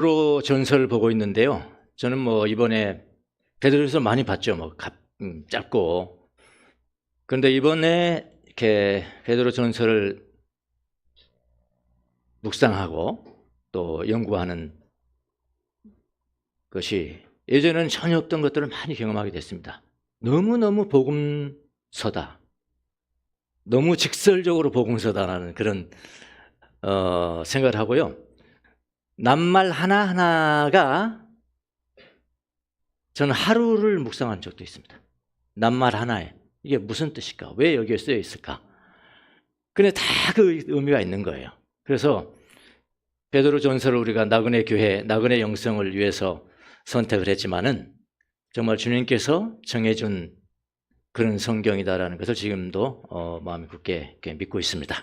베드로 전서를 보고 있는데요. 저는 뭐 이번에 베드로전서 많이 봤죠. 뭐 짧고. 그런데 이번에 이렇게 베드로 전서를 묵상하고 또 연구하는 것이 예전에는 전혀 없던 것들을 많이 경험하게 됐습니다. 너무너무 복음서다. 너무 직설적으로 복음서다라는 그런 생각을 하고요. 낱말 하나하나가 저는 하루를 묵상한 적도 있습니다. 낱말 하나에 이게 무슨 뜻일까? 왜 여기에 쓰여 있을까? 근데 다 그 의미가 있는 거예요. 그래서 베드로 전서를 우리가 나그네 교회, 나그네 영성을 위해서 선택을 했지만은 정말 주님께서 정해준 그런 성경이다라는 것을 지금도 마음이 굳게 믿고 있습니다.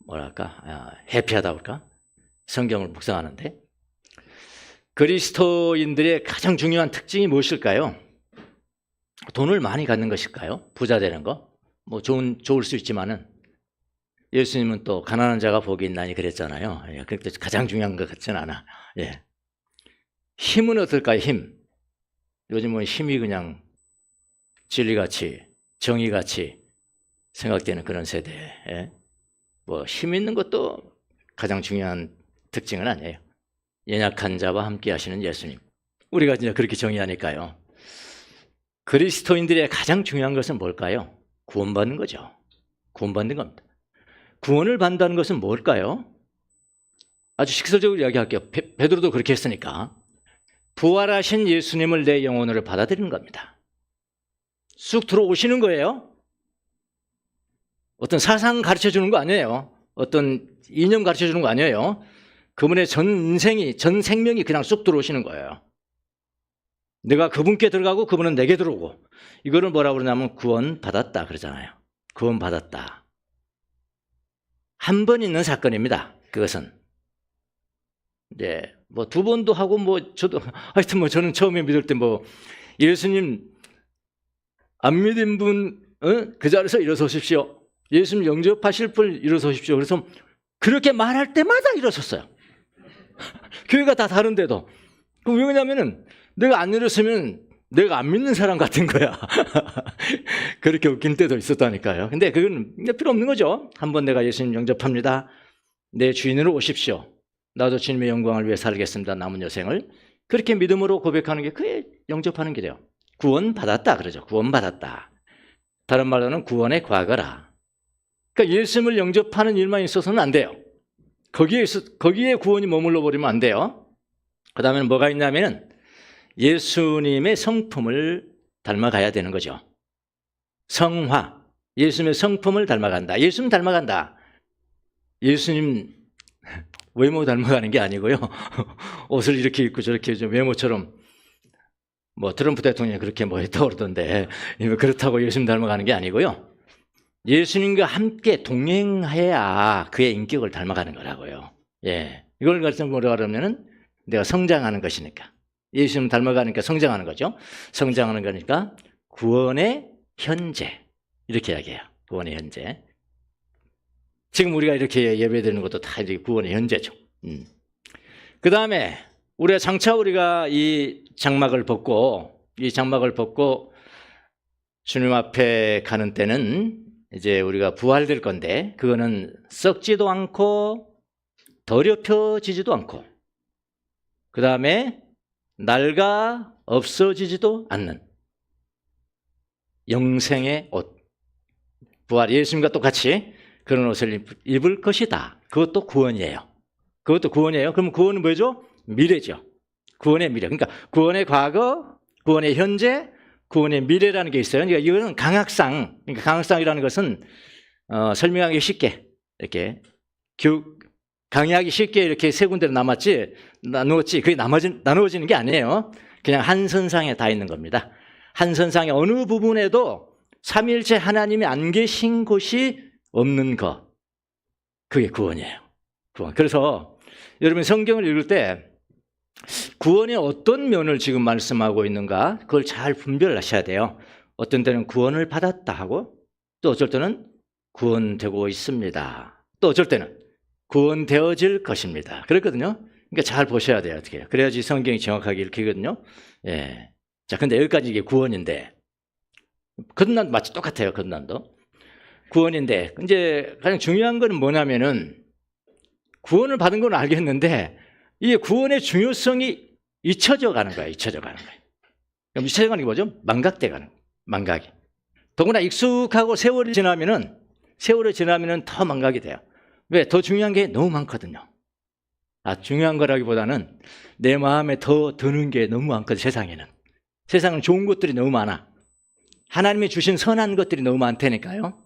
뭐랄까, 해피하다 할까? 성경을 묵상하는데 그리스도인들의 가장 중요한 특징이 무엇일까요? 돈을 많이 갖는 것일까요? 부자 되는 거? 뭐 좋을 수 있지만은 예수님은 또 가난한 자가 복이 있나니 그랬잖아요. 그렇게 가장 중요한 것 같지는 않아. 예. 힘은 어떨까요? 힘. 요즘은 힘이 그냥 진리같이 정의같이 생각되는 그런 세대에 뭐 힘 있는 것도 가장 중요한 특징은 아니에요. 연약한 자와 함께 하시는 예수님. 우리가 진짜 그렇게 정의하니까요. 그리스도인들의 가장 중요한 것은 뭘까요? 구원받는 거죠. 구원받는 겁니다. 구원을 받는다는 것은 뭘까요? 아주 식설적으로 이야기할게요. 베드로도 그렇게 했으니까. 부활하신 예수님을 내 영혼으로 받아들이는 겁니다. 쑥 들어오시는 거예요. 어떤 사상 가르쳐주는 거 아니에요. 어떤 이념 가르쳐주는 거 아니에요. 그분의 전 생명이 그냥 쑥 들어오시는 거예요. 내가 그분께 들어가고 그분은 내게 들어오고. 이거를 뭐라고 그러냐면 구원받았다 그러잖아요. 구원받았다. 한 번 있는 사건입니다. 그것은. 네, 뭐 두 번도 하고 뭐 저도 하여튼 뭐 저는 처음에 믿을 때 뭐 예수님 안 믿은 분 그 자리에서 일어서십시오. 예수님 영접하실 분 일어서십시오. 그래서 그렇게 말할 때마다 일어섰어요. 교회가 다 다른데도. 왜냐면은 내가 안 일어서면 내가 안 믿는 사람 같은 거야. 그렇게 웃긴 때도 있었다니까요. 근데 그건 필요 없는 거죠. 한번 내가 예수님 영접합니다. 내 주인으로 오십시오. 나도 주님의 영광을 위해 살겠습니다. 남은 여생을. 그렇게 믿음으로 고백하는 게 그게 영접하는 게 돼요. 구원받았다 그러죠. 구원받았다. 다른 말로는 구원의 과거라. 그러니까 예수님을 영접하는 일만 있어서는 안 돼요. 거기에 구원이 머물러 버리면 안 돼요. 그 다음에는 뭐가 있냐면은 예수님의 성품을 닮아가야 되는 거죠. 성화. 예수님의 성품을 닮아간다. 예수님 닮아간다. 예수님 외모 닮아가는 게 아니고요. 옷을 이렇게 입고 저렇게 좀 외모처럼 뭐 트럼프 대통령이 그렇게 뭐 했다고 그러던데 그렇다고 예수님 닮아가는 게 아니고요. 예수님과 함께 동행해야 그의 인격을 닮아가는 거라고요. 예. 이걸 가르쳐 뭐라고 하면은 내가 성장하는 것이니까. 예수님 닮아가니까 성장하는 거죠. 성장하는 거니까 구원의 현재. 이렇게 이야기해요. 구원의 현재. 지금 우리가 이렇게 예배드리는 것도 다 이제 구원의 현재죠. 그 다음에 우리가 이 장막을 벗고 주님 앞에 가는 때는 이제 우리가 부활될 건데 그거는 썩지도 않고 더럽혀지지도 않고 그 다음에 낡아 없어지지도 않는 영생의 옷. 부활 예수님과 똑같이 그런 옷을 입을 것이다. 그것도 구원이에요. 그럼 구원은 뭐죠? 미래죠. 구원의 미래. 그러니까 구원의 과거, 구원의 현재, 구원의 미래라는 게 있어요. 그러니까 이거는 강학상. 그러니까 강학상이라는 것은 설명하기 쉽게 이렇게 강의하기 쉽게 이렇게 세 군데로 나누었지 그게 나누어지는 게 아니에요. 그냥 한 선상에 다 있는 겁니다. 한 선상의 어느 부분에도 삼위일체 하나님이 안 계신 곳이 없는 것. 그게 구원이에요. 구원. 그래서 여러분 성경을 읽을 때 구원의 어떤 면을 지금 말씀하고 있는가 그걸 잘 분별하셔야 돼요. 어떤 때는 구원을 받았다 하고 또 어쩔 때는 구원되고 있습니다. 또 어쩔 때는 구원되어질 것입니다. 그랬거든요. 그러니까 잘 보셔야 돼요. 어떻게 해요. 그래야지 성경이 정확하게 읽히거든요. 예. 자, 근데 여기까지 이게 구원인데, 거듭난 마치 똑같아요. 거듭난도 구원인데, 이제 가장 중요한 거는 뭐냐면은 구원을 받은 건 알겠는데 이 구원의 중요성이 잊혀져 가는 거예요. 잊혀져 가는 거예요. 그럼 잊혀져 가는 게 뭐죠? 망각돼 가는 거예요. 망각이. 더구나 익숙하고 세월이 지나면은 더 망각이 돼요. 왜? 더 중요한 게 너무 많거든요. 중요한 거라기보다는 내 마음에 더 드는 게 너무 많거든요. 세상은 좋은 것들이 너무 많아. 하나님이 주신 선한 것들이 너무 많다니까요.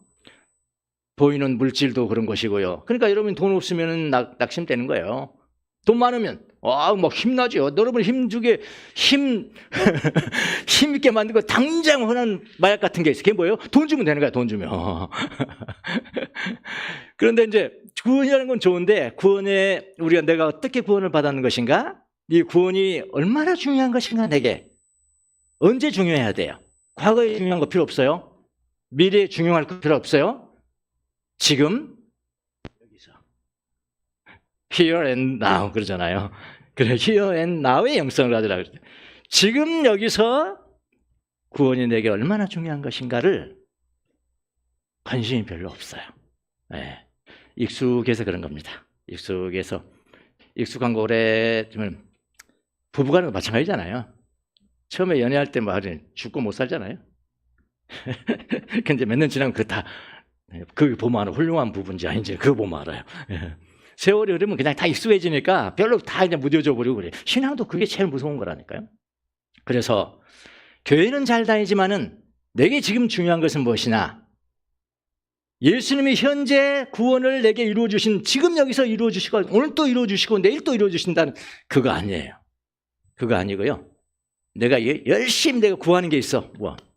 보이는 물질도 그런 것이고요. 그러니까 여러분 돈 없으면 낙심되는 거예요. 돈 많으면 막 힘나죠. 여러분 힘주게 힘 있게 만들고 당장 흔한 마약 같은 게 있어요. 그게 뭐예요? 돈 주면 되는 거야. 돈 주면. 그런데 이제 구원이라는 건 좋은데 구원에 우리가 내가 어떻게 구원을 받았는 것인가? 이 구원이 얼마나 중요한 것인가 내게. 언제 중요해야 돼요? 과거에 중요한 거 필요 없어요. 미래에 중요할 거 필요 없어요. 지금 여기서 here and now 그러잖아요. 그래 here and now의 영성을 가지라 그러죠. 지금 여기서 구원이 내게 얼마나 중요한 것인가를 관심이 별로 없어요. 네. 익숙해서 그런 겁니다. 익숙한 거 오래 좀 부부간은 마찬가지잖아요. 처음에 연애할 때 말은 죽고 못 살잖아요. 근데 몇 년 지나면 그거 보면 알아. 훌륭한 부부인지 아닌지 그거 보면 알아요. 세월이 흐르면 그냥 다 익숙해지니까 별로 다 그냥 무뎌져 버리고 그래. 신앙도 그게 제일 무서운 거라니까요. 그래서 교회는 잘 다니지만은 내게 지금 중요한 것은 무엇이냐? 예수님이 현재 구원을 내게 이루어 주신 지금 여기서 이루어 주시고 오늘 또 이루어 주시고 내일 또 이루어 주신다는 그거 아니에요. 그거 아니고요. 내가 열심히 내가 구하는 게 있어.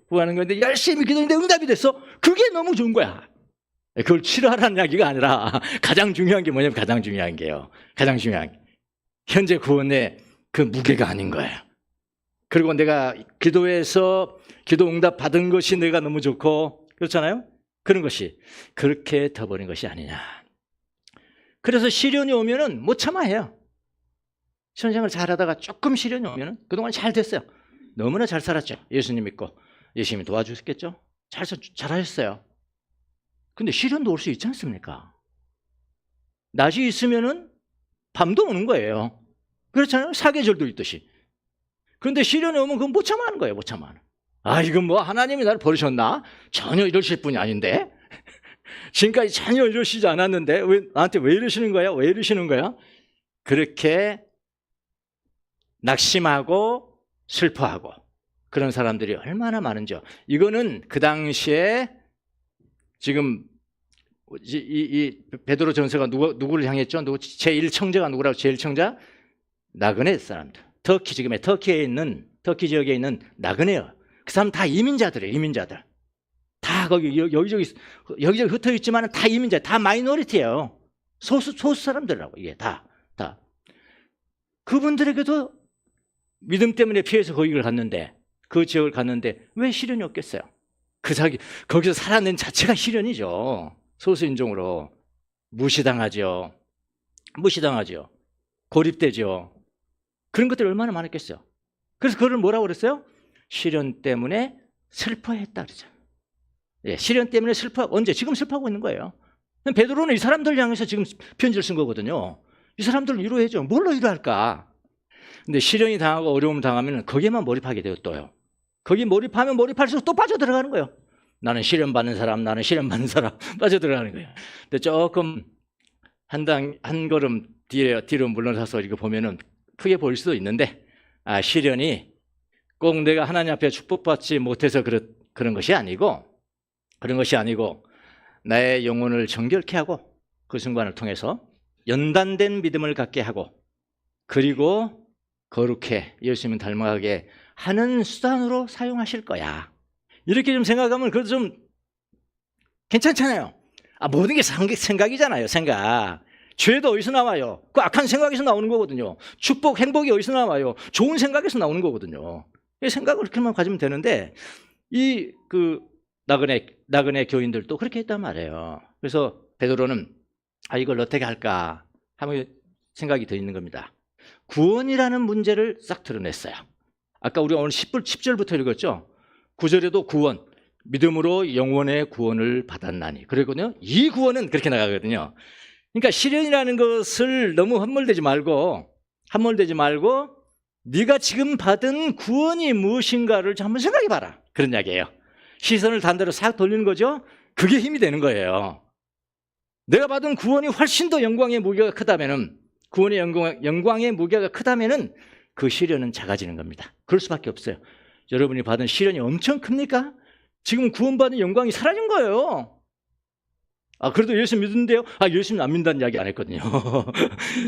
구하는 건데 열심히 기도했는데 응답이 됐어. 그게 너무 좋은 거야. 그걸 치료하라는 이야기가 아니라 가장 중요한 게 뭐냐면 가장 중요한 게 현재 구원의 그 무게가 아닌 거예요. 그리고 내가 기도해서 기도 응답 받은 것이 내가 너무 좋고 그렇잖아요. 그런 것이 그렇게 돼버린 것이 아니냐. 그래서 시련이 오면은 못 참아해요. 신앙생활 잘하다가 조금 시련이 오면은 그동안 잘 됐어요. 너무나 잘 살았죠. 예수님 믿고 예수님이 도와주셨겠죠. 잘하셨어요. 근데 시련도 올 수 있지 않습니까? 낮이 있으면은 밤도 오는 거예요. 그렇잖아요. 사계절도 있듯이. 그런데 시련이 오면 그건 못 참아하는 거예요. 못 참아하는. 이건 뭐 하나님이 나를 버리셨나? 전혀 이러실 분이 아닌데. 지금까지 전혀 이러시지 않았는데 나한테 왜 이러시는 거야? 왜 이러시는 거야? 그렇게 낙심하고 슬퍼하고 그런 사람들이 얼마나 많은지요. 이거는 그 당시에 지금 이 베드로 전서가 누구를 향했죠? 제1청자가 누구라고? 제1청자? 나그네 사람들. 터키 지역에 있는 나그네요. 그 사람 다 이민자들이에요. 이민자들. 다 거기 여기저기 흩어 있지만 다 이민자, 다 마이너리티예요. 소수 사람들이라고 이게 다. 그분들에게도 믿음 때문에 피해서 그 지역을 갔는데 왜 시련이 없겠어요? 거기서 살아낸 자체가 시련이죠. 소수인종으로 무시당하죠. 고립되죠. 그런 것들이 얼마나 많았겠어요. 그래서 그걸 뭐라고 그랬어요? 시련 때문에 슬퍼했다 그러죠. 시련 때문에 언제? 지금 슬퍼하고 있는 거예요. 베드로는 이 사람들 향해서 지금 편지를 쓴 거거든요. 이 사람들을 위로해줘. 뭘로 위로할까? 근데 시련이 당하고 어려움 당하면 거기에만 몰입하게 돼요. 또요. 거기 몰입하면 몰입할수록 또 빠져들어가는 거예요. 나는 시련받는 사람 빠져들어가는 거예요. 근데 조금 한 걸음 뒤로 물러서서 이거 보면은 크게 보일 수도 있는데 시련이 꼭 내가 하나님 앞에 축복받지 못해서 그런 것이 아니고 나의 영혼을 정결케 하고 그 순간을 통해서 연단된 믿음을 갖게 하고 그리고 거룩해 예수님을 닮아가게 하는 수단으로 사용하실 거야. 이렇게 좀 생각하면 그래도 좀 괜찮잖아요. 모든 게 생각이잖아요. 생각. 죄도 어디서 나와요? 그 악한 생각에서 나오는 거거든요. 축복, 행복이 어디서 나와요? 좋은 생각에서 나오는 거거든요. 생각을 그렇게만 가지면 되는데 그 나그네 교인들도 그렇게 했단 말이에요. 그래서 베드로는 이걸 어떻게 할까 하면 생각이 더 있는 겁니다. 구원이라는 문제를 싹 드러냈어요. 아까 우리가 오늘 10절부터 읽었죠. 9절에도 구원, 믿음으로 영원의 구원을 받았나니. 그러거든요. 이 구원은 그렇게 나가거든요. 그러니까 시련이라는 것을 너무 함몰되지 말고 네가 지금 받은 구원이 무엇인가를 한번 생각해 봐라. 그런 이야기예요. 시선을 단대로 싹 돌리는 거죠. 그게 힘이 되는 거예요. 내가 받은 구원이 훨씬 더 영광의 무게가 크다면은, 구원의 영광의 무게가 크다면은 그 시련은 작아지는 겁니다. 그럴 수밖에 없어요. 여러분이 받은 시련이 엄청 큽니까? 지금 구원받은 영광이 사라진 거예요. 그래도 예수 믿는데요? 예수는 안 믿는다는 이야기 안 했거든요.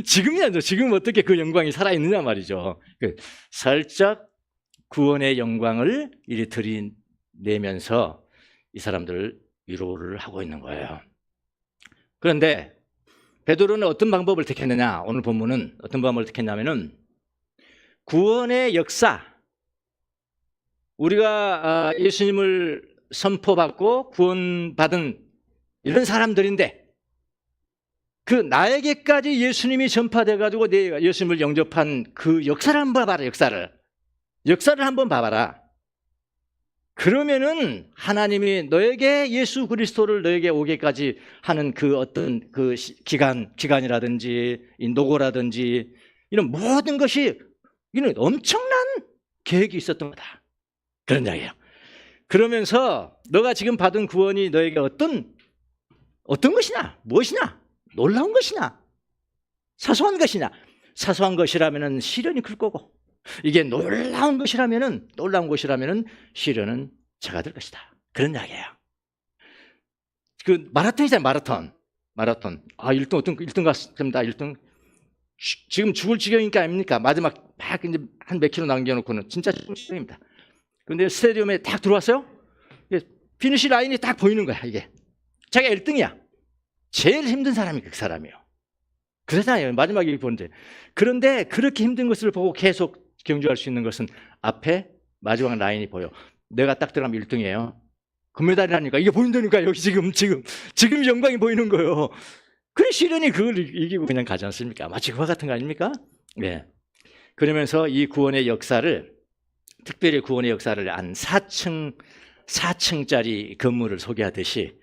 지금이야죠. 지금 어떻게 그 영광이 살아있느냐 말이죠. 살짝 구원의 영광을 이리 들이내면서 이 사람들 위로를 하고 있는 거예요. 그런데 베드로는 어떤 방법을 택했느냐? 오늘 본문은 어떤 방법을 택했냐면은 구원의 역사, 우리가 예수님을 선포받고 구원받은 이런 사람들인데 그 나에게까지 예수님이 전파돼가지고 내가 예수님을 영접한 그 역사를 한번 봐봐라. 역사를 한번 봐봐라. 그러면은 하나님이 너에게 예수 그리스도를 너에게 오게까지 하는 그 어떤 그 기간이라든지 이 노고라든지 이런 모든 것이 이런 엄청난 계획이 있었던 거다. 그런 이야기예요. 그러면서 너가 지금 받은 구원이 너에게 어떤 것이냐, 무엇이냐, 놀라운 것이냐, 사소한 것이냐. 사소한 것이라면은 시련이 클 거고, 이게 놀라운 것이라면은 시련은 작아질 것이다. 그런 이야기예요. 그 마라톤이잖아요, 마라톤. 1등 갔습니다. 1등. 지금 죽을 지경이니까 아닙니까? 마지막 막 이제 한 몇 킬로 남겨놓고는 진짜 죽을 지경입니다. 근데 스타디움에 딱 들어왔어요. 피니시 라인이 딱 보이는 거야, 이게. 자기가 1등이야. 제일 힘든 사람이 그 사람이에요. 그렇잖아요. 마지막에 보는데. 그런데 그렇게 힘든 것을 보고 계속 경주할 수 있는 것은 앞에 마지막 라인이 보여. 내가 딱 들어가면 1등이에요. 금메달이라니까. 이게 보인다니까. 여기 지금 영광이 보이는 거예요. 그래, 시련이 그걸 이기고 그냥 가지 않습니까? 마치 그와 같은 거 아닙니까? 네. 그러면서 이 구원의 역사를, 특별히 구원의 역사를 한 4층짜리 건물을 소개하듯이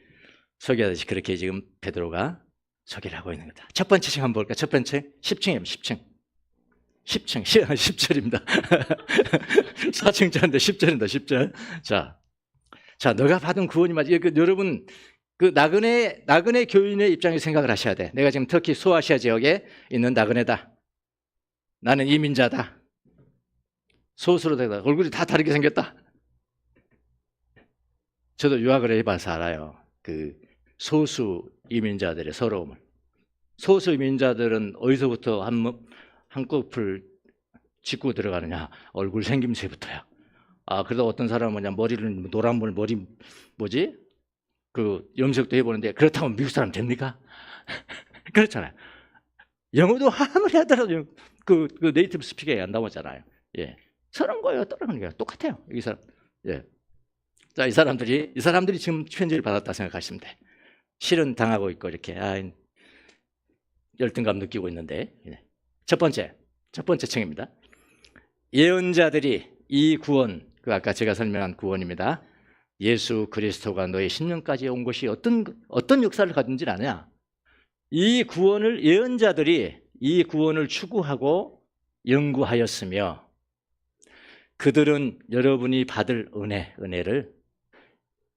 그렇게 지금 베드로가 소개를 하고 있는 거다. 첫 번째 층 한번 볼까? 첫 번째 10층입니다. 10절입니다. 4층짜리인데 10절입니다. 10절. 자, 너가 받은 구원이 맞지? 여러분, 그 나그네 교인의 입장에서 생각을 하셔야 돼. 내가 지금 터키 소아시아 지역에 있는 나그네다. 나는 이민자다. 소수로 되다. 얼굴이 다 다르게 생겼다. 저도 유학을 해봐서 알아요. 그 소수 이민자들의 서러움을. 소수 이민자들은 어디서부터 한꺼풀 짚고 들어가느냐? 얼굴 생김새부터야. 그래도 어떤 사람은 그냥 머리를 노란 머리 그 염색도 해보는데 그렇다고 미국 사람 됩니까? 그렇잖아요. 영어도 아무리 하더라도 그 네이티브 스피커에 안 나오잖아요. 예, 서러운 거예요, 떨어지는 거예요. 똑같아요. 이 사람. 예. 자, 이 사람들이 지금 편지를 받았다 생각하시면 돼. 실은 당하고 있고 이렇게 열등감 느끼고 있는데. 첫 번째 층입니다. 예언자들이 이 구원, 그 아까 제가 설명한 구원입니다. 예수 그리스도가 너의 심령까지 온 것이 어떤 역사를 가진지는 아냐. 이 구원을 예언자들이 이 구원을 추구하고 연구하였으며 그들은 여러분이 받을 은혜를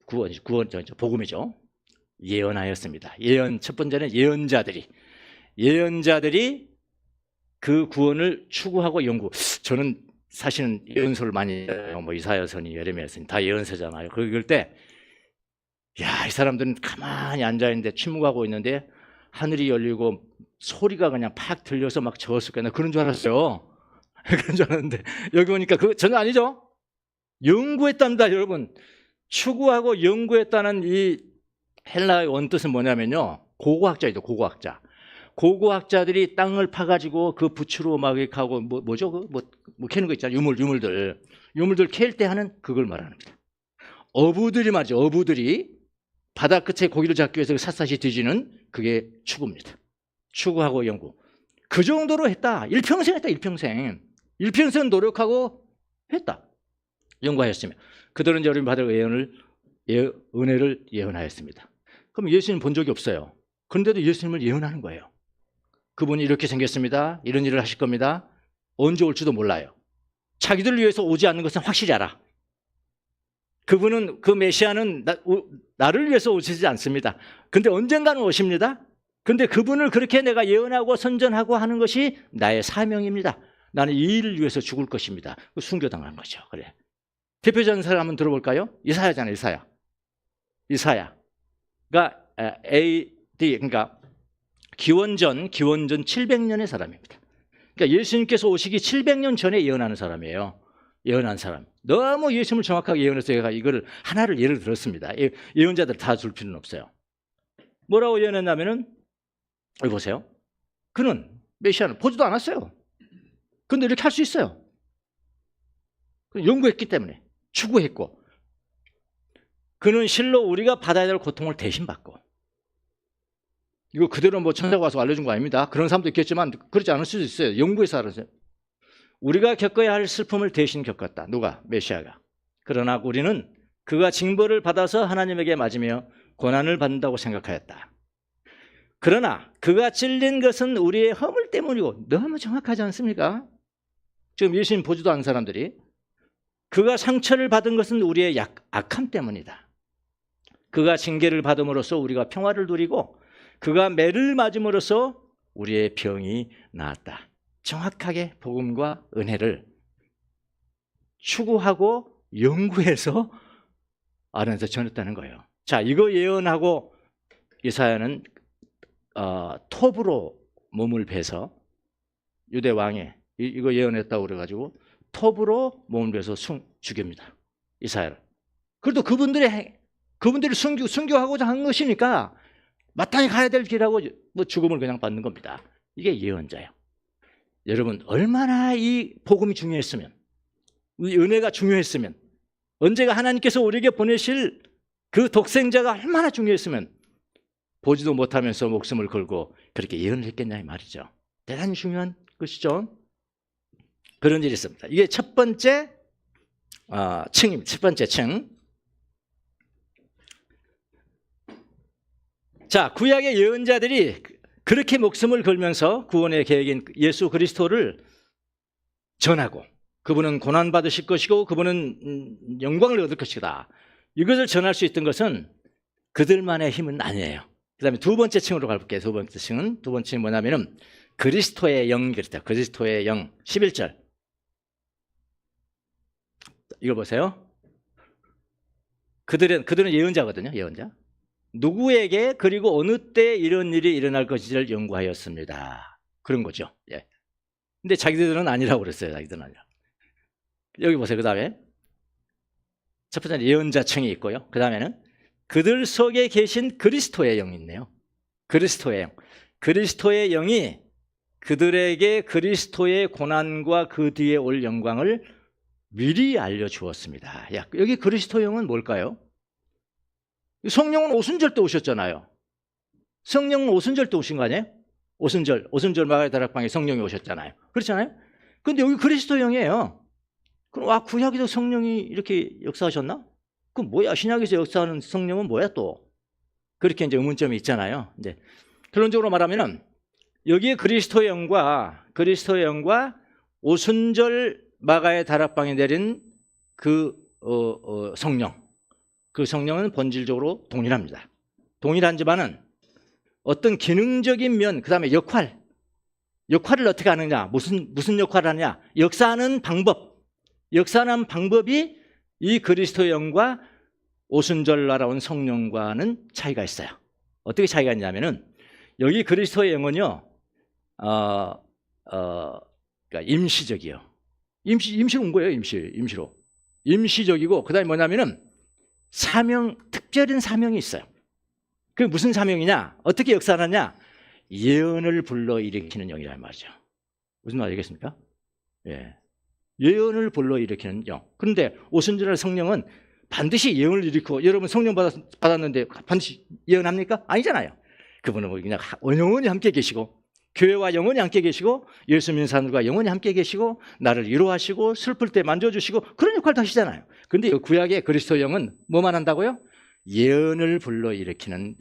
구원 복음이죠. 예언하였습니다. 첫 번째는 예언자들이 그 구원을 추구하고 연구. 저는 사실은 예언서를 많이 해요. 이사야서니 예레미야서니 다 예언서잖아요. 그럴 때 이 사람들은 가만히 앉아있는데 침묵하고 있는데 하늘이 열리고 소리가 그냥 팍 들려서 막 저었을 거야. 나 그런 줄 알았어요. 그런 줄 알았는데 여기 보니까 그거 전혀 아니죠. 연구했답니다, 여러분. 추구하고 연구했다는 이 헬라의 원뜻은 뭐냐면요, 고고학자이죠. 고고학자들이 땅을 파가지고 그 부추로 막 이렇게 하고 뭐죠? 캐는 거 있잖아요. 유물들 캘 때 하는 그걸 말합니다. 어부들이 말이죠. 어부들이 바다 끝에 고기를 잡기 위해서 샅샅이 뒤지는 그게 추구입니다. 추구하고 연구. 그 정도로 했다. 일평생 했다. 일평생 노력하고 했다. 연구하였으며 그들은 여러분이 받을 은혜를 예언하였습니다. 그럼 예수님 본 적이 없어요. 그런데도 예수님을 예언하는 거예요. 그분이 이렇게 생겼습니다. 이런 일을 하실 겁니다. 언제 올지도 몰라요. 자기들을 위해서 오지 않는 것은 확실히 알아. 그분은, 그 메시아는 나를 위해서 오시지 않습니다. 근데 언젠가는 오십니다. 근데 그분을 그렇게 내가 예언하고 선전하고 하는 것이 나의 사명입니다. 나는 이 일을 위해서 죽을 것입니다. 순교당한 거죠. 그래. 대표적인 사람 한번 들어볼까요? 이사야잖아요. 이사야가 그러니까 기원전 700년의 사람입니다. 그러니까 예수님께서 오시기 700년 전에 예언하는 사람이에요. 예언한 사람. 너무 예수님을 정확하게 예언해서 제가 이거를 하나를 예를 들었습니다. 예언자들 다 줄 필요는 없어요. 뭐라고 예언했냐면은 여기 보세요. 그는 메시아는 보지도 않았어요. 그런데 이렇게 할 수 있어요. 연구했기 때문에 추구했고 그는 실로 우리가 받아야 될 고통을 대신 받고 이거 그대로 뭐 천사가 와서 알려준 거 아닙니다. 그런 사람도 있겠지만 그렇지 않을 수도 있어요. 연구해서 알았어요. 우리가 겪어야 할 슬픔을 대신 겪었다. 누가? 메시아가. 그러나 우리는 그가 징벌을 받아서 하나님에게 맞으며 고난을 받는다고 생각하였다. 그러나 그가 찔린 것은 우리의 허물 때문이고 너무 정확하지 않습니까? 지금 예수님 보지도 않은 사람들이 그가 상처를 받은 것은 우리의 악함 때문이다. 그가 징계를 받음으로써 우리가 평화를 누리고 그가 매를 맞음으로써 우리의 병이 나았다. 정확하게 복음과 은혜를 추구하고 연구해서 안에서 전했다는 거예요. 자, 이거 예언하고 이사야는 톱으로 몸을 베서 유대 왕이 이거 예언했다고 그래가지고 톱으로 몸을 베서 죽입니다. 이사야를. 그래도 그분들이 순교하고자 한 것이니까 마땅히 가야 될 길하고 뭐 죽음을 그냥 받는 겁니다. 이게 예언자예요. 여러분 얼마나 이 복음이 중요했으면, 이 은혜가 중요했으면, 언제가 하나님께서 우리에게 보내실 그 독생자가 얼마나 중요했으면 보지도 못하면서 목숨을 걸고 그렇게 예언을 했겠냐 이 말이죠. 대단히 중요한 것이죠. 그런 일이 있습니다. 이게 첫 번째 층입니다. 첫 번째 층. 자, 구약의 예언자들이 그렇게 목숨을 걸면서 구원의 계획인 예수 그리스도를 전하고 그분은 고난받으실 것이고 그분은 영광을 얻을 것이다. 이것을 전할 수 있던 것은 그들만의 힘은 아니에요. 그 다음에 두 번째 층으로 가볼게요. 두 번째 층은 뭐냐면은 그리스도의 영, 그리스도의 영. 11절. 이거 보세요. 그들은 예언자거든요. 예언자. 누구에게 그리고 어느 때 이런 일이 일어날 것인지를 연구하였습니다. 그런 거죠. 예. 근데 자기들은 아니라고 그랬어요. 자기들은 아니라. 여기 보세요. 그 다음에 첫 번째는 예언자층이 있고요. 그 다음에는 그들 속에 계신 그리스도의 영이 있네요. 그리스도의 영. 그리스도의 영이 그들에게 그리스도의 고난과 그 뒤에 올 영광을 미리 알려주었습니다. 여기 그리스도 영은 뭘까요? 성령은 오순절 때 오셨잖아요. 성령은 오순절 때 오신 거 아니에요? 오순절 마가의 다락방에 성령이 오셨잖아요. 그렇잖아요? 그런데 여기 그리스도 영이에요. 그럼 구약에도 성령이 이렇게 역사하셨나? 그럼 뭐야? 신약에서 역사하는 성령은 뭐야 또? 그렇게 이제 의문점이 있잖아요. 이제 결론적으로 말하면은 여기에 그리스도의 영과 오순절 마가의 다락방에 내린 그 성령, 그 성령은 본질적으로 동일합니다. 동일하지만은 어떤 기능적인 면, 그 다음에 역할을 어떻게 하느냐, 무슨 역할을 하느냐, 역사하는 방법이 이 그리스도의 영과 오순절 날아온 성령과는 차이가 있어요. 어떻게 차이가 있냐면은 여기 그리스도의 영은요, 그러니까 임시적이요. 임시로 온 거예요. 임시로. 임시적이고 그 다음에 뭐냐면은 특별한 사명이 있어요. 그게 무슨 사명이냐? 어떻게 역사하느냐? 예언을 불러일으키는 영이란 말이죠. 무슨 말이겠습니까? 예. 예언을 불러일으키는 영. 그런데 오순절 성령은 반드시 예언을 일으키고, 여러분 성령 받았는데 반드시 예언합니까? 아니잖아요. 그분은 그냥 영원히 함께 계시고 교회와 영원히 함께 계시고 예수 믿는 사람들과 영원히 함께 계시고 나를 위로하시고 슬플 때 만져주시고 그런 역할도 하시잖아요. 그런데 그 구약의 그리스도 영은 뭐만 한다고요? 예언을 불러일으키는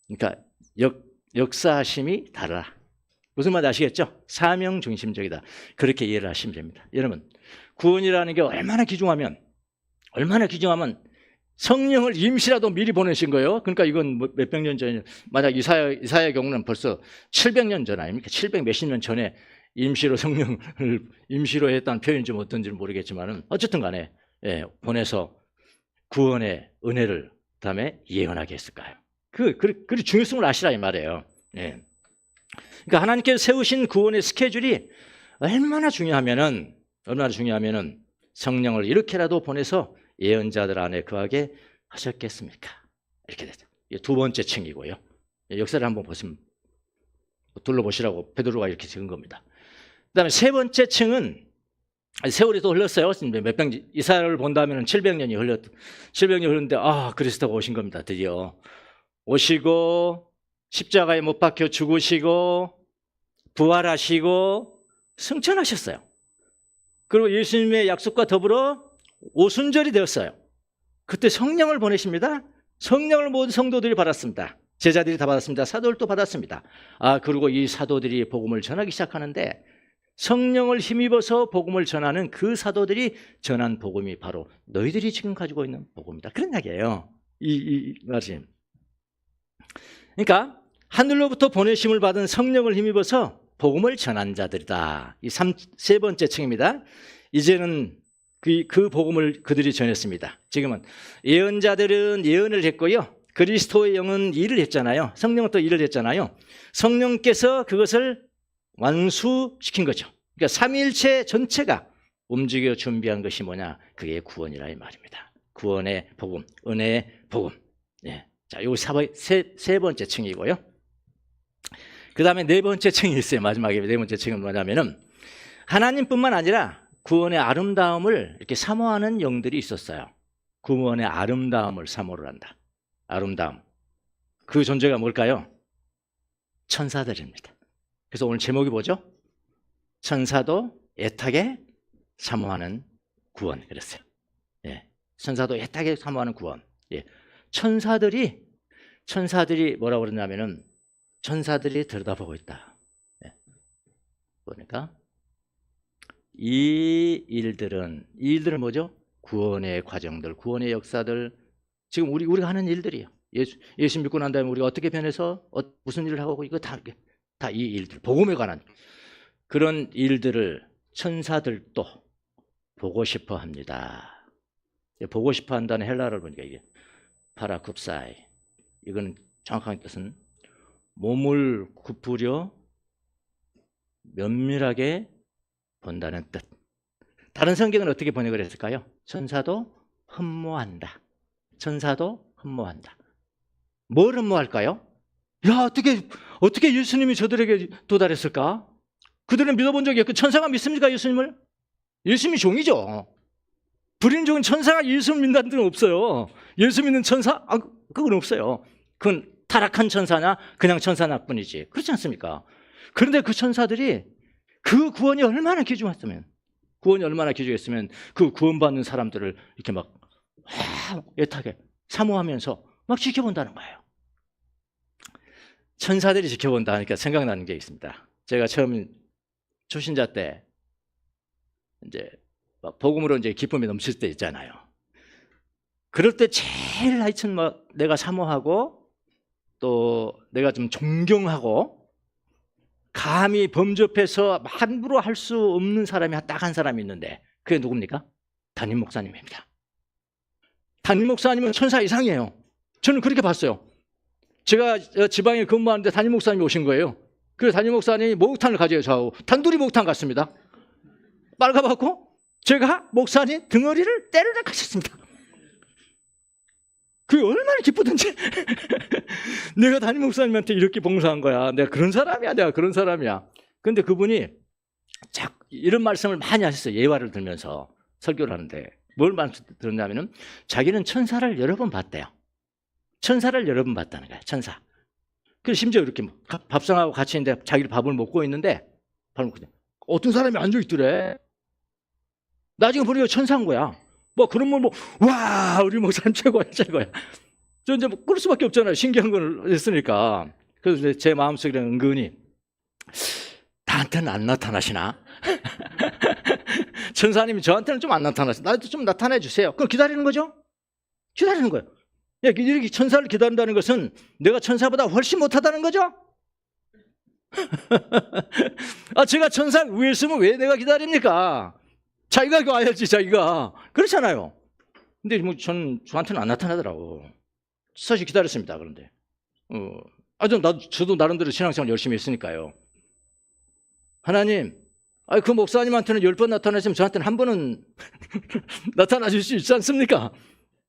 그러니까 역사하심이 다르다. 무슨 말인지 아시겠죠? 사명 중심적이다. 그렇게 이해를 하시면 됩니다. 여러분, 구원이라는 게 얼마나 귀중하면 성령을 임시라도 미리 보내신 거예요. 그러니까 이건 몇백 년 전이에요. 만약 이사야 경우는 벌써 700년 전 아닙니까? 700 몇십 년 전에 임시로 성령을 임시로 했다는 표현이 좀 어떤지는 모르겠지만은 어쨌든 간에 보내서 구원의 은혜를 그다음에 예언하게 했을까요? 그 중요성을 아시라 이 말이에요. 예. 그러니까 하나님께서 세우신 구원의 스케줄이 얼마나 중요하면은 성령을 이렇게라도 보내서 예언자들 안에 거하게 하셨겠습니까? 이렇게 되죠. 이게 두 번째 층이고요. 역사를 한번 보시면 둘러보시라고 베드로가 이렇게 적은 겁니다. 그다음에 세 번째 층은 세월이 또 흘렀어요. 이사야를 본다면 700년이 흘렀는데 그리스도가 오신 겁니다. 드디어 오시고 십자가에 못 박혀 죽으시고 부활하시고 승천하셨어요. 그리고 예수님의 약속과 더불어 오순절이 되었어요. 그때 성령을 보내십니다. 성령을 모든 성도들이 받았습니다. 제자들이 다 받았습니다. 사도들도 받았습니다. 그리고 이 사도들이 복음을 전하기 시작하는데 성령을 힘입어서 복음을 전하는 그 사도들이 전한 복음이 바로 너희들이 지금 가지고 있는 복음이다. 그런 이야기예요. 이 말씀. 그러니까 하늘로부터 보내심을 받은 성령을 힘입어서 복음을 전한 자들이다. 이 세 번째 층입니다. 이제는 그 복음을 그들이 전했습니다. 지금은 예언자들은 예언을 했고요. 그리스도의 영은 일을 했잖아요. 성령은 또 일을 했잖아요. 성령께서 그것을 완수시킨 거죠. 그러니까 삼위일체 전체가 움직여 준비한 것이 뭐냐? 그게 구원이라 이 말입니다. 구원의 복음, 은혜의 복음. 예. 자, 요 세 번째 층이고요. 그 다음에 네 번째 층이 있어요. 마지막에 네 번째 층은 뭐냐면은 하나님뿐만 아니라 구원의 아름다움을 이렇게 사모하는 영들이 있었어요. 구원의 아름다움을 사모를 한다. 아름다움. 그 존재가 뭘까요? 천사들입니다. 그래서 오늘 제목이 뭐죠? 천사도 애타게 사모하는 구원. 그랬어요. 예. 천사도 애타게 사모하는 구원. 예. 천사들이 뭐라고 그러냐면은 천사들이 들여다보고 있다. 예. 보니까 이 일들은 뭐죠? 구원의 과정들, 구원의 역사들, 지금 우리가 하는 일들이에요. 예수 믿고 난 다음에 우리가 어떻게 변해서 무슨 일을 하고 이거 다 이 일들, 복음에 관한 그런 일들을 천사들도 보고 싶어 합니다. 보고 싶어 한다는 헬라어를 보니까 이게 파라쿱사이, 이건 정확한 뜻은 몸을 굽으려 면밀하게 본다는 뜻. 다른 성경은 어떻게 번역을 했을까요? 천사도 흠모한다. 천사도 흠모한다. 뭘 흠모할까요? 어떻게 예수님이 저들에게 도달했을까? 그들은 믿어본 적이 없고 천사가 믿습니까? 예수님을? 예수님이 종이죠. 불인종은 천사가 예수를 믿는 데는 없어요. 예수 믿는 천사? 그건 없어요. 그건 타락한 천사냐? 그냥 천사나 뿐이지. 그렇지 않습니까? 그런데 그 천사들이 그 구원이 얼마나 귀중했으면 그 구원받는 사람들을 이렇게 막 애타게 사모하면서 막 지켜본다는 거예요. 천사들이 지켜본다 하니까 생각나는 게 있습니다. 제가 처음 초신자 때 이제 막 복음으로 이제 기쁨이 넘칠 때 있잖아요. 그럴 때 제일 하여튼 내가 사모하고 또 내가 좀 존경하고 감히 범접해서 함부로 할 수 없는 사람이 딱 한 사람이 있는데 그게 누굽니까? 담임 목사님입니다. 담임 목사님은 천사 이상이에요. 저는 그렇게 봤어요. 제가 지방에 근무하는데 담임 목사님이 오신 거예요. 그래서 담임 목사님이 목욕탕을 가져요. 저하고 단둘이 목욕탕 갔습니다. 빨가봤고 제가 목사님 등어리를 때리러 가셨습니다. 그게 얼마나 기쁘던지. 내가 담임 목사님한테 이렇게 봉사한 거야. 내가 그런 사람이야. 근데 그분이 이런 말씀을 많이 하셨어요. 예화를 들면서 설교를 하는데 뭘 들었냐면은 자기는 천사를 여러 번 봤대요. 천사를 여러 번 봤다는 거예요. 천사. 그 심지어 이렇게 밥상하고 같이 있는데 자기를 밥을 먹고 있는데 어떤 사람이 앉아 있더래. 나중에 보니까 천사인 거야. 뭐 그런 걸 와 우리 목사님 최고야 최고야. 저 이제 뭐 그럴 수밖에 없잖아요. 신기한 걸 했으니까. 그래서 제 마음속에 은근히 나한테는 안 나타나시나? 천사님이 저한테는 좀 안 나타나시나? 나한테 좀 나타내 주세요. 그럼 기다리는 거죠? 기다리는 거예요. 이렇게 천사를 기다린다는 것은 내가 천사보다 훨씬 못하다는 거죠? 제가 천사 위에 있으면 왜 내가 기다립니까? 자기가 와야지, 자기가. 그렇잖아요. 근데 뭐 저한테는 안 나타나더라고. 사실 기다렸습니다, 그런데. 저도 나름대로 신앙생활 열심히 했으니까요. 하나님, 그 목사님한테는 10번 나타나시면 저한테는 한 번은 나타나실 수 있지 않습니까?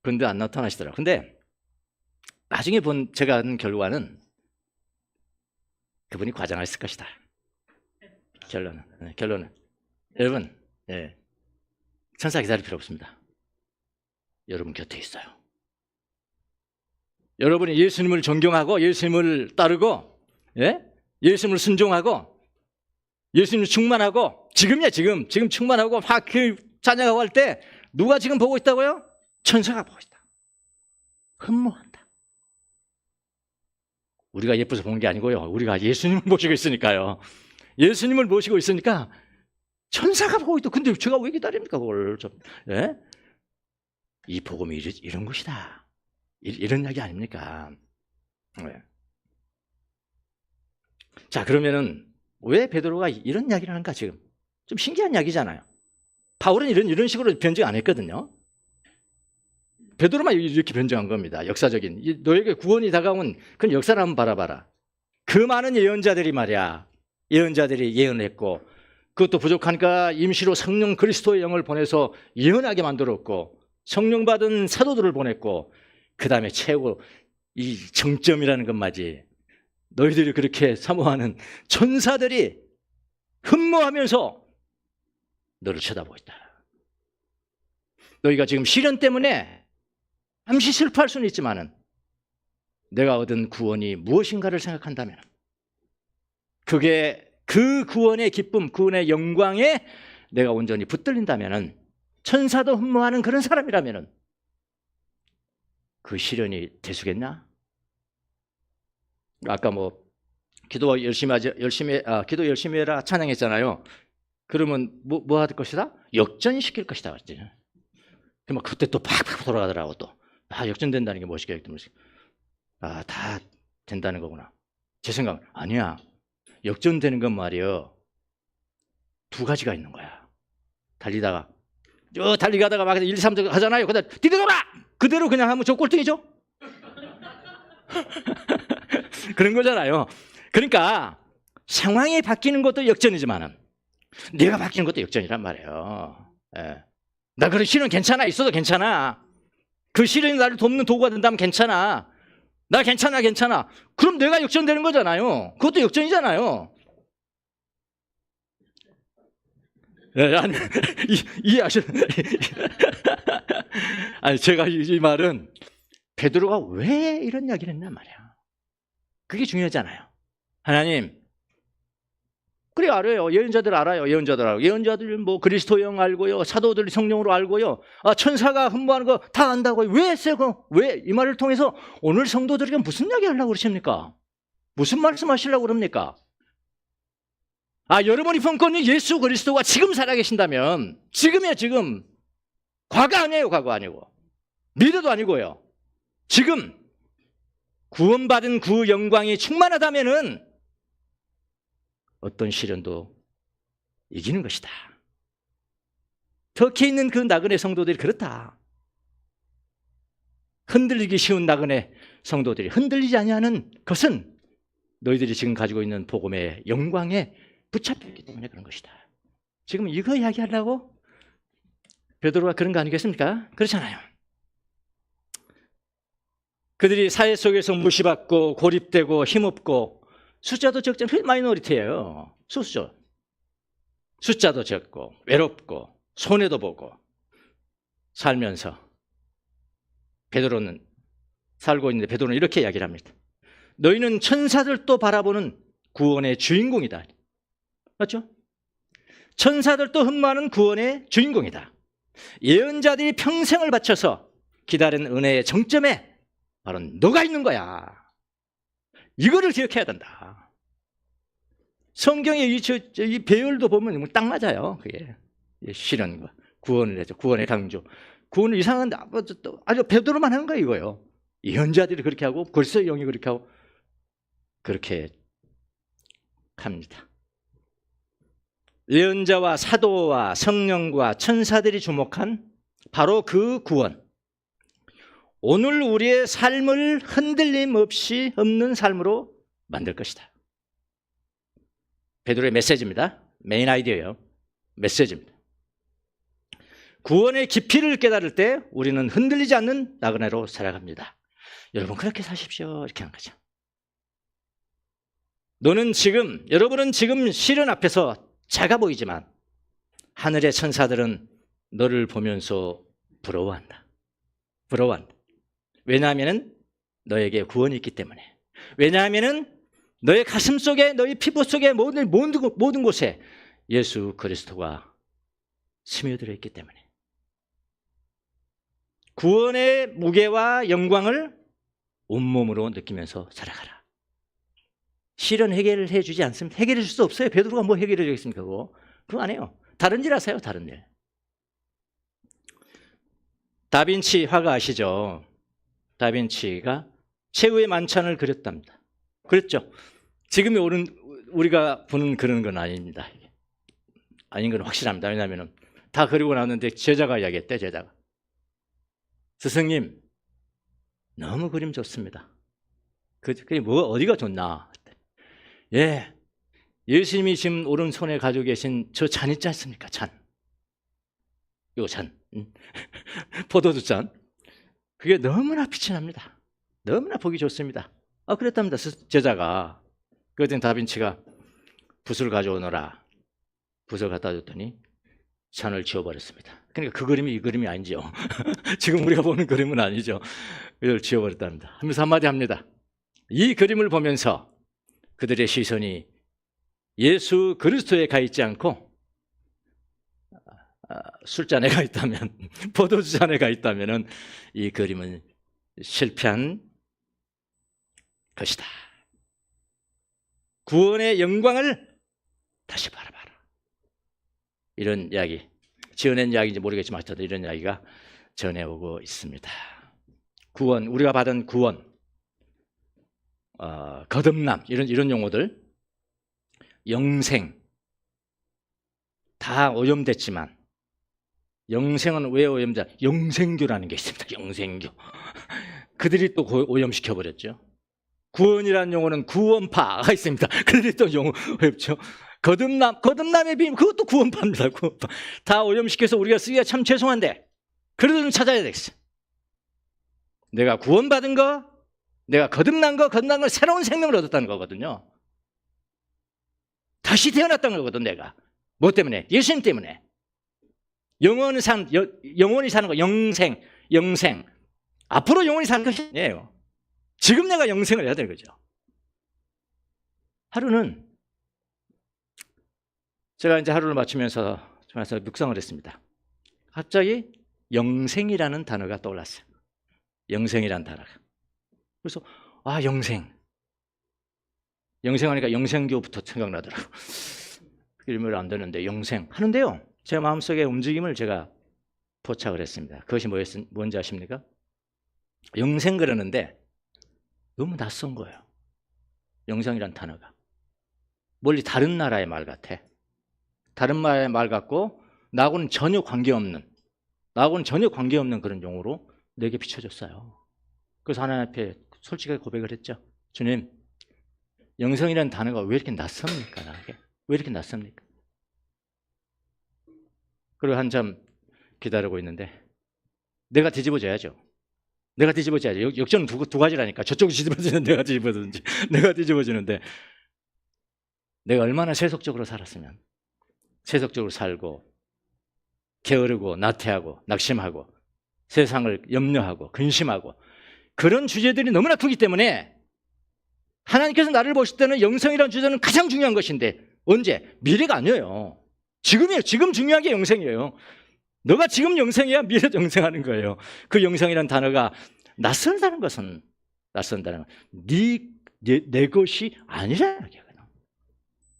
그런데 안 나타나시더라고요. 근데 나중에 제가 한 결과는 그분이 과장했을 것이다. 결론은. 여러분, 천사 기다릴 필요 없습니다. 여러분 곁에 있어요. 여러분이 예수님을 존경하고 예수님을 따르고 예수님을 순종하고 예수님을 충만하고 지금이야 지금 충만하고 막 그 찬양하고 할 때 누가 지금 보고 있다고요? 천사가 보고 있다. 흠모한다. 우리가 예뻐서 본 게 아니고요. 우리가 예수님을 모시고 있으니까요. 예수님을 모시고 있으니까 천사가 보고 있다. 근데 제가 왜 기다립니까 그걸 좀. 이 복음이 이런 것이다. 이런 이야기 아닙니까? 자, 그러면은 왜 베드로가 이런 이야기를 하는가 지금? 좀 신기한 이야기잖아요. 바울은 이런 식으로 변증 안 했거든요. 베드로만 이렇게 변증한 겁니다. 역사적인. 너에게 구원이 다가온 그런 역사를 한번 바라봐라. 그 많은 예언자들이 말이야. 예언자들이 예언을 했고 그것도 부족하니까 임시로 성령 그리스도의 영을 보내서 예언하게 만들었고 성령 받은 사도들을 보냈고 그 다음에 최고 이 정점이라는 것 맞지. 너희들이 그렇게 사모하는 천사들이 흠모하면서 너를 쳐다보고 있다. 너희가 지금 시련 때문에 잠시 슬퍼할 수는 있지만은 내가 얻은 구원이 무엇인가를 생각한다면 그게 그 구원의 기쁨, 구원의 영광에 내가 온전히 붙들린다면은 천사도 흠모하는 그런 사람이라면은 그 시련이 대수겠나? 아까 기도 열심히 기도 열심히 해라 찬양했잖아요. 그러면 뭐 할 것이다? 역전시킬 것이다. 그러면 그때 또 팍팍 돌아가더라고 또. 역전된다는 게 무엇이겠다. 다 된다는 거구나. 제 생각은 아니야. 역전되는 건 말이요. 두 가지가 있는 거야. 달리다가 달리가다가 막 1, 2, 3 하잖아요. 그다음 뒤돌아! 그대로 그냥 하면 저 꼴등이죠. 그런 거잖아요. 그러니까 상황이 바뀌는 것도 역전이지만은 내가 바뀌는 것도 역전이란 말이에요. 나 그런 시련 괜찮아. 있어도 괜찮아. 그 시련이 나를 돕는 도구가 된다면 괜찮아. 나 괜찮아. 그럼 내가 역전되는 거잖아요. 그것도 역전이잖아요. 이해하시는? 아니 제가 이 말은 베드로가 왜 이런 이야기를 했냐 말이야. 그게 중요하잖아요. 하나님, 그래 알아요. 예언자들 알아요. 예언자들 그리스도 영 알고요. 사도들 성령으로 알고요. 천사가 흠모하는 거 다 안다고요. 왜 했어요? 왜 이 말을 통해서 오늘 성도들에게 무슨 이야기 하려고 그러십니까? 무슨 말씀하시려고 그럽니까? 여러분이 품고는 예수 그리스도가 지금 살아계신다면 지금이야 지금. 과거 아니에요. 과거 아니고. 미래도 아니고요. 지금 구원받은 그 영광이 충만하다면은 어떤 시련도 이기는 것이다. 터키에 있는 그 나그네 성도들이 그렇다. 흔들리기 쉬운 나그네 성도들이 흔들리지 아니하는 것은 너희들이 지금 가지고 있는 복음의 영광에 붙잡혔기 때문에 그런 것이다. 지금 이거 이야기하려고 베드로가 그런 거 아니겠습니까? 그렇잖아요. 그들이 사회 속에서 무시받고 고립되고 힘없고 숫자도 적잖아요. 마이너리티예요. 소수죠. 숫자도 적고 외롭고 손해도 보고 살면서 베드로는 살고 있는데 베드로는 이렇게 이야기를 합니다. 너희는 천사들도 바라보는 구원의 주인공이다. 맞죠? 천사들도 흠모하는 구원의 주인공이다. 예언자들이 평생을 바쳐서 기다린 은혜의 정점에 바로 너가 있는 거야. 이거를 기억해야 된다. 성경의 이 배열도 보면 딱 맞아요. 그게 실현과 구원을 해죠. 구원의 강조. 구원은 이상한데 아주 베드로만 하는 거예요. 이거요. 예언자들이 그렇게 하고 골세 영이 그렇게 하고 그렇게 합니다. 예언자와 사도와 성령과 천사들이 주목한 바로 그 구원. 오늘 우리의 삶을 흔들림 없이 없는 삶으로 만들 것이다. 베드로의 메시지입니다. 메인 아이디어예요. 메시지입니다. 구원의 깊이를 깨달을 때 우리는 흔들리지 않는 나그네로 살아갑니다. 여러분 그렇게 사십시오. 이렇게 하는 거죠. 여러분은 지금 시련 앞에서 작아 보이지만 하늘의 천사들은 너를 보면서 부러워한다. 부러워한다. 왜냐하면 너에게 구원이 있기 때문에. 왜냐하면 너의 가슴 속에, 너의 피부 속에 모든 곳에 예수 그리스도가 스며들어 있기 때문에. 구원의 무게와 영광을 온몸으로 느끼면서 살아가라. 실현 해결을 해주지 않습니다. 해결해 줄 수 없어요. 베드로가 뭐 해결해 주겠습니까? 그거 안 해요. 다른 일 하세요. 다른 일. 다빈치 화가 아시죠? 다빈치가 최후의 만찬을 그렸답니다. 그랬죠? 지금이 우리가 보는 그런 건 아닙니다. 아닌 건 확실합니다. 왜냐하면 다 그리고 나왔는데 제자가 이야기했대. 제자가. 스승님 너무 그림 좋습니다. 그게 뭐 어디가 좋나? 예, 예수님이 지금 오른손에 가지고 계신 저 잔 있지 않습니까? 잔. 요 잔. 포도주 잔. 그게 너무나 빛이 납니다. 너무나 보기 좋습니다. 그랬답니다. 제자가. 그랬더니 다빈치가 붓을 가져오너라. 붓을 갖다 줬더니 잔을 지워버렸습니다. 그러니까 그 그림이 이 그림이 아니죠. 지금 우리가 보는 그림은 아니죠. 이걸 지워버렸답니다. 하면서 한마디 합니다. 이 그림을 보면서 그들의 시선이 예수 그리스도에 가 있지 않고 술잔에 가 있다면, 포도주잔에 가 있다면 이 그림은 실패한 것이다. 구원의 영광을 다시 바라봐라. 이런 이야기, 지어낸 이야기인지 모르겠지만 저도 이런 이야기가 전해오고 있습니다. 구원, 우리가 받은 구원, 거듭남, 이런 용어들, 영생 다 오염됐지만 영생은 왜 오염돼? 영생교라는 게 있습니다. 영생교. 그들이 또 오염시켜버렸죠. 구원이라는 용어는 구원파가 있습니다. 그들이 또 오염죠. 거듭남의 비밀, 그것도 구원파입니다. 구원파. 다 오염시켜서 우리가 쓰기가 참 죄송한데 그래도 좀 찾아야 되겠어요. 내가 구원받은 거, 내가 거듭난 거 새로운 생명을 얻었다는 거거든요. 다시 태어났다는 거거든, 내가. 뭐 때문에? 예수님 때문에. 영원히 사는 거, 영생. 앞으로 영원히 사는 것이 아니에요. 지금 내가 영생을 해야 되는 거죠. 하루는, 제가 이제 하루를 마치면서 묵상을 했습니다. 갑자기 영생이라는 단어가 떠올랐어요. 영생이라는 단어가. 그래서, 영생하니까 영생교부터 생각나더라고요. 이러면 안 되는데, 영생. 하는데요. 제 마음속에 움직임을 제가 포착을 했습니다. 그것이 뭔지 아십니까? 영생 그러는데 너무 낯선 거예요. 영생이란 단어가. 멀리 다른 나라의 말 같아. 다른 나라의 말 같고 나하고는 전혀 관계없는 그런 용어로 내게 비춰졌어요. 그래서 하나님 앞에 솔직하게 고백을 했죠. 주님, 영생이라는 단어가 왜 이렇게 낯섭니까? 나에게? 왜 이렇게 낯섭니까? 그리고 한참 기다리고 있는데 내가 뒤집어져야죠. 역전은 두 가지라니까. 저쪽이 뒤집어지는 내가 뒤집어지는지 내가 뒤집어지는데 내가 얼마나 세속적으로 살았으면 세속적으로 살고 게으르고 나태하고 낙심하고 세상을 염려하고 근심하고 그런 주제들이 너무나 크기 때문에 하나님께서 나를 보실 때는 영생이라는 주제는 가장 중요한 것인데 언제? 미래가 아니에요. 지금이에요. 지금 중요한 게 영생이에요. 너가 지금 영생이야 미래도 영생하는 거예요. 그 영생이라는 단어가 낯선다는 것은 내 것이 아니라는 얘기거든.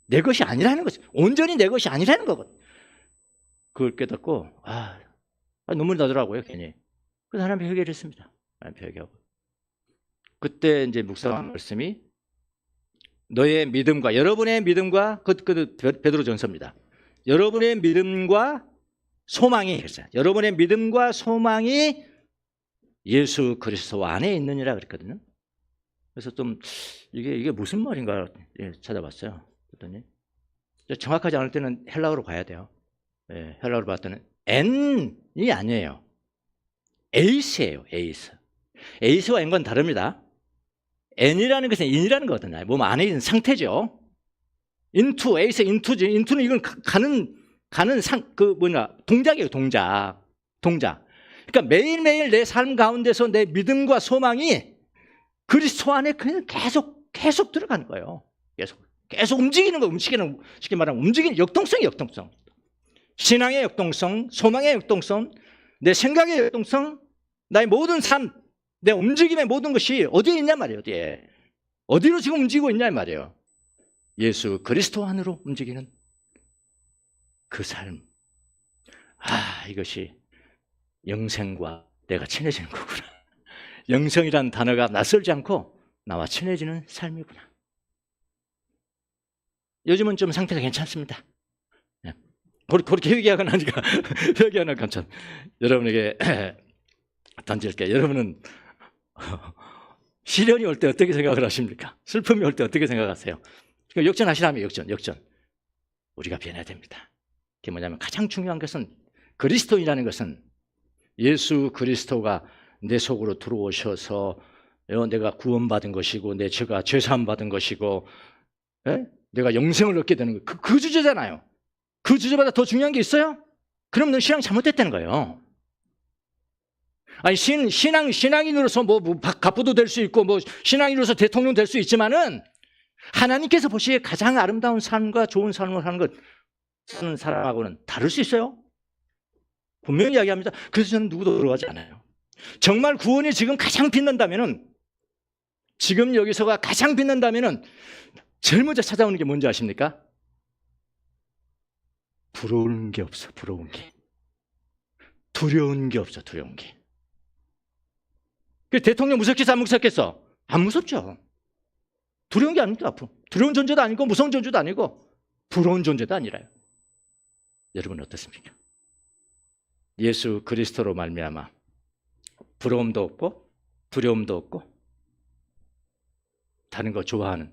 내 것이 아니라는 거지. 온전히 내 것이 아니라는 거거든. 그걸 깨닫고 눈물이 나더라고요 괜히. 그래서 하나님 회개를 했습니다. 하나님 회개하고. 그때 이제 묵상한 말씀이 너의 믿음과 여러분의 믿음과 베드로전서입니다. 여러분의 믿음과 소망이 여러분의 믿음과 소망이 예수 그리스도 안에 있느니라 그랬거든요. 그래서 좀 이게 무슨 말인가 찾아봤어요. 그랬더니 정확하지 않을 때는 헬라어로 가야 돼요. 헬라어로 봤더니 N이 아니에요. 에이스예요. 에이스. 에이스와 N과는 다릅니다. N이라는 것은 인이라는 거거든요. 몸 안에 있는 상태죠. 인투, 에이스 인투지. 인투는 이건 가는 동작이에요. 동작. 그러니까 매일매일 내 삶 가운데서 내 믿음과 소망이 그리스도 안에 그냥 계속 들어가는 거예요. 계속 움직이는 거예요. 쉽게 말하면 움직이는 역동성. 신앙의 역동성, 소망의 역동성, 내 생각의 역동성, 나의 모든 삶, 내 움직임의 모든 것이 어디에 있냐 말이에요. 어디로 지금 움직이고 있냐 말이에요. 예수 그리스도 안으로 움직이는 그 삶. 이것이 영생과 내가 친해지는 거구나. 영생이라는 단어가 낯설지 않고 나와 친해지는 삶이구나. 요즘은 좀 상태가 괜찮습니다. 그렇게 회개하거나 하니까 회개하는 감참. 여러분에게 던질게요. 여러분은 시련이 올 때 어떻게 생각을 하십니까? 슬픔이 올 때 어떻게 생각하세요? 역전하시라면 역전. 우리가 변해야 됩니다. 그게 뭐냐면 가장 중요한 것은 그리스도인이라는 것은 예수 그리스도가 내 속으로 들어오셔서 내가 구원받은 것이고 내 죄가 죄사함 받은 것이고 내가 영생을 얻게 되는 거예요. 그 주제잖아요. 그 주제보다 더 중요한 게 있어요? 그럼 너 신앙이 잘못됐다는 거예요. 아니 신앙인으로서 뭐 갑부도 될 수 있고 뭐 신앙인으로서 대통령 될 수 있지만은 하나님께서 보시기에 가장 아름다운 삶과 좋은 삶을 사는 사람하고는 다를 수 있어요. 분명히 이야기합니다. 그래서 저는 누구도 어려워하지 않아요. 정말 구원이 지금 가장 빛난다면은 지금 여기서가 가장 빛난다면은 제일 먼저 찾아오는 게 뭔지 아십니까? 부러운 게 없어. 부러운 게. 두려운 게 없어. 두려운 게. 대통령 무섭겠어? 안 무섭겠어? 안 무섭죠. 두려운 게 아닙니다. 두려운 존재도 아니고 무서운 존재도 아니고 부러운 존재도 아니라요. 여러분 어떻습니까? 예수 그리스도로 말미암아 부러움도 없고 두려움도 없고 다른 거 좋아하는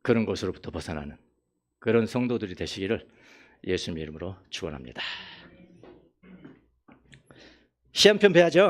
그런 것으로부터 벗어나는 그런 성도들이 되시기를 예수님 이름으로 축원합니다. 시험편 배하죠.